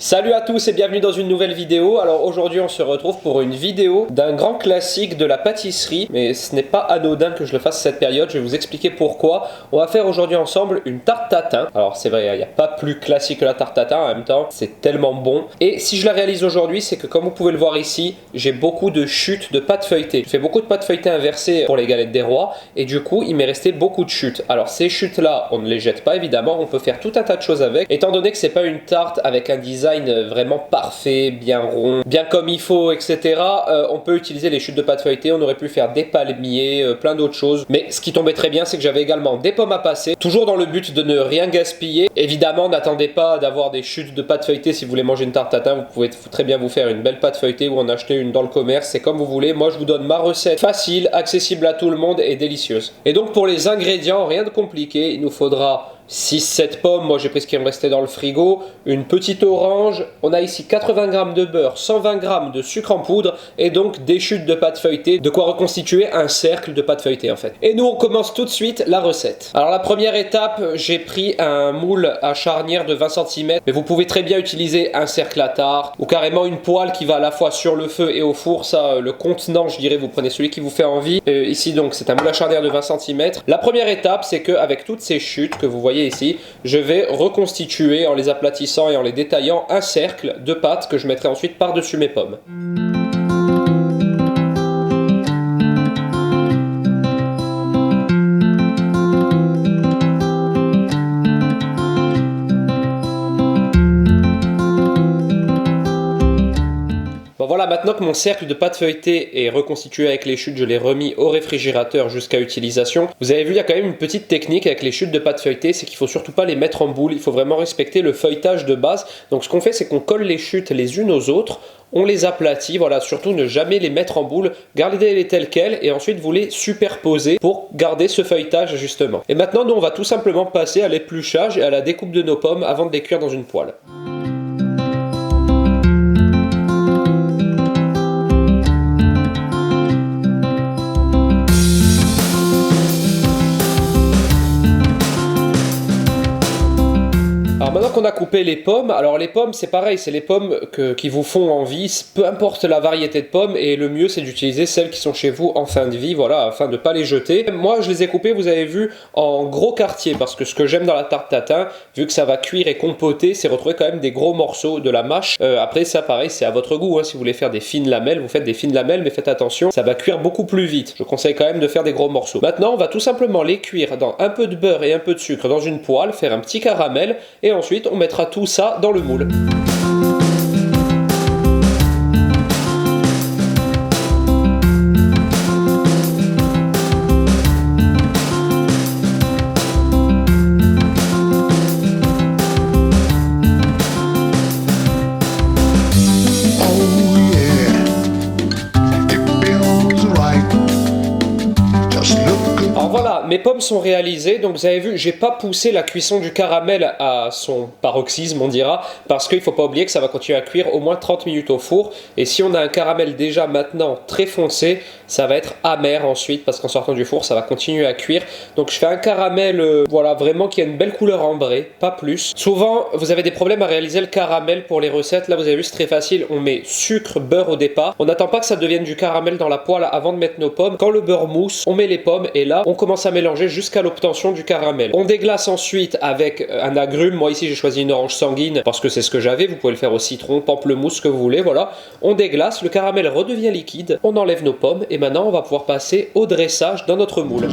Salut à tous et bienvenue dans une nouvelle vidéo. Alors aujourd'hui on se retrouve pour une vidéo d'un grand classique de la pâtisserie. Mais ce n'est pas anodin que je le fasse cette période, je vais vous expliquer pourquoi. On va faire aujourd'hui ensemble une tarte tatin. Alors c'est vrai, il n'y a pas plus classique que la tarte tatin, en même temps c'est tellement bon. Et si je la réalise aujourd'hui, c'est que comme vous pouvez le voir ici, j'ai beaucoup de chutes de pâte feuilletée. Je fais beaucoup de pâte feuilletée inversée pour les galettes des rois. Et du coup il m'est resté beaucoup de chutes. Alors ces chutes là, on ne les jette pas évidemment, on peut faire tout un tas de choses avec. Étant donné que c'est pas une tarte avec un design vraiment parfait, bien rond, bien comme il faut, etc. On peut utiliser les chutes de pâte feuilletée, on aurait pu faire des palmiers, plein d'autres choses. Mais ce qui tombait très bien, c'est que j'avais également des pommes à passer, toujours dans le but de ne rien gaspiller. Évidemment, n'attendez pas d'avoir des chutes de pâte feuilletée si vous voulez manger une tarte tatin. Vous pouvez très bien vous faire une belle pâte feuilletée ou en acheter une dans le commerce, c'est comme vous voulez. Moi, je vous donne ma recette facile, accessible à tout le monde et délicieuse. Et donc pour les ingrédients, rien de compliqué, il nous faudra 6-7 pommes, moi j'ai pris ce qui me restait dans le frigo, une petite orange, on a ici 80 g de beurre, 120 g de sucre en poudre et donc des chutes de pâte feuilletée, de quoi reconstituer un cercle de pâte feuilletée en fait. Et nous on commence tout de suite la recette. Alors la première étape, j'ai pris un moule à charnière de 20 cm, mais vous pouvez très bien utiliser un cercle à tarte ou carrément une poêle qui va à la fois sur le feu et au four, ça le contenant je dirais, vous prenez celui qui vous fait envie. Ici donc c'est un moule à charnière de 20 cm. La première étape c'est qu'avec toutes ces chutes que vous voyez ici, je vais reconstituer en les aplatissant et en les détaillant un cercle de pâte que je mettrai ensuite par-dessus mes pommes. Voilà, maintenant que mon cercle de pâte feuilletée est reconstitué avec les chutes, je l'ai remis au réfrigérateur jusqu'à utilisation. Vous avez vu, il y a quand même une petite technique avec les chutes de pâte feuilletée, c'est qu'il ne faut surtout pas les mettre en boule, il faut vraiment respecter le feuilletage de base. Donc ce qu'on fait, c'est qu'on colle les chutes les unes aux autres, on les aplatit, voilà, surtout ne jamais les mettre en boule, gardez-les telles quelles et ensuite vous les superposez pour garder ce feuilletage justement. Et maintenant, nous on va tout simplement passer à l'épluchage et à la découpe de nos pommes avant de les cuire dans une poêle. Maintenant qu'on a coupé les pommes, alors les pommes c'est pareil, c'est les pommes qui vous font envie, peu importe la variété de pommes, et le mieux c'est d'utiliser celles qui sont chez vous en fin de vie, voilà, afin de ne pas les jeter. Moi je les ai coupées, vous avez vu, en gros quartiers, parce que ce que j'aime dans la tarte tatin, vu que ça va cuire et compoter, c'est retrouver quand même des gros morceaux de la mâche. Après ça pareil, c'est à votre goût, hein. Si vous voulez faire des fines lamelles, vous faites des fines lamelles, mais faites attention, ça va cuire beaucoup plus vite. Je conseille quand même de faire des gros morceaux. Maintenant on va tout simplement les cuire dans un peu de beurre et un peu de sucre dans une poêle, faire un petit caramel, et ensuite on mettra tout ça dans le moule. Voilà, mes pommes sont réalisées, donc vous avez vu, j'ai pas poussé la cuisson du caramel à son paroxysme, on dira, parce qu'il faut pas oublier que ça va continuer à cuire au moins 30 minutes au four, et si on a un caramel déjà maintenant très foncé, ça va être amer ensuite, parce qu'en sortant du four, ça va continuer à cuire. Donc je fais un caramel, voilà, vraiment qui a une belle couleur ambrée, pas plus. Souvent, vous avez des problèmes à réaliser le caramel pour les recettes, là vous avez vu, c'est très facile, on met sucre, beurre au départ, on n'attend pas que ça devienne du caramel dans la poêle avant de mettre nos pommes. Quand le beurre mousse, on met les pommes, et là, on commence à mélanger jusqu'à l'obtention du caramel. On déglace ensuite avec un agrume. Moi ici j'ai choisi une orange sanguine parce que c'est ce que j'avais. Vous pouvez le faire au citron, pamplemousse, ce que vous voulez. Voilà. On déglace, le caramel redevient liquide. On enlève nos pommes et maintenant on va pouvoir passer au dressage dans notre moule.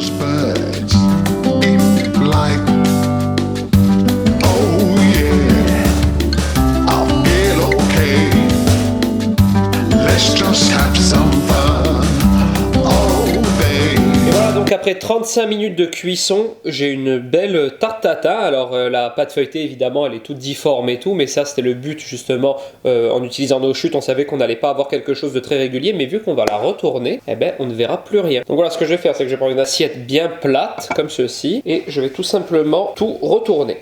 Après 35 minutes de cuisson, j'ai une belle tarte tatin. Alors la pâte feuilletée évidemment elle est toute difforme et tout, mais ça c'était le but justement, en utilisant nos chutes on savait qu'on n'allait pas avoir quelque chose de très régulier, mais vu qu'on va la retourner, eh ben on ne verra plus rien. Donc voilà, ce que je vais faire, c'est que je vais prendre une assiette bien plate comme ceci et je vais tout simplement tout retourner.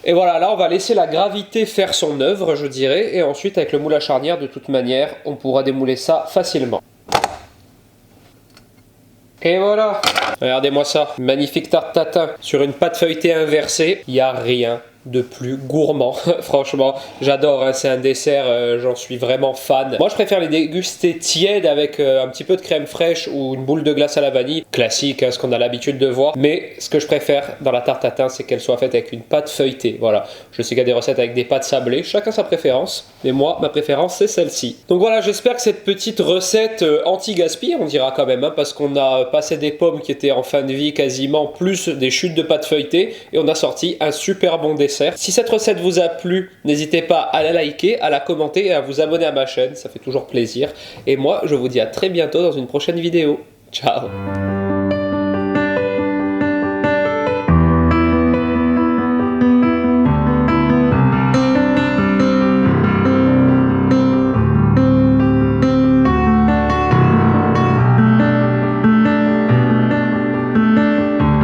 Et voilà, là on va laisser la gravité faire son œuvre je dirais, et ensuite avec le moule à charnière de toute manière on pourra démouler ça facilement. Et voilà, regardez-moi ça, magnifique tarte tatin sur une pâte feuilletée inversée, il n'y a rien de plus gourmand. Franchement, j'adore, hein, c'est un dessert, j'en suis vraiment fan. Moi, je préfère les déguster tièdes avec un petit peu de crème fraîche ou une boule de glace à la vanille. Classique, hein, ce qu'on a l'habitude de voir. Mais ce que je préfère dans la tarte tatin, c'est qu'elle soit faite avec une pâte feuilletée. Voilà, je sais qu'il y a des recettes avec des pâtes sablées, chacun sa préférence. Mais moi, ma préférence, c'est celle-ci. Donc voilà, j'espère que cette petite recette anti-gaspi, on dira quand même, hein, parce qu'on a passé des pommes qui étaient en fin de vie quasiment, plus des chutes de pâte feuilletée, et on a sorti un super bon dessert. Si cette recette vous a plu, n'hésitez pas à la liker, à la commenter et à vous abonner à ma chaîne, ça fait toujours plaisir. Et moi, je vous dis à très bientôt dans une prochaine vidéo. Ciao!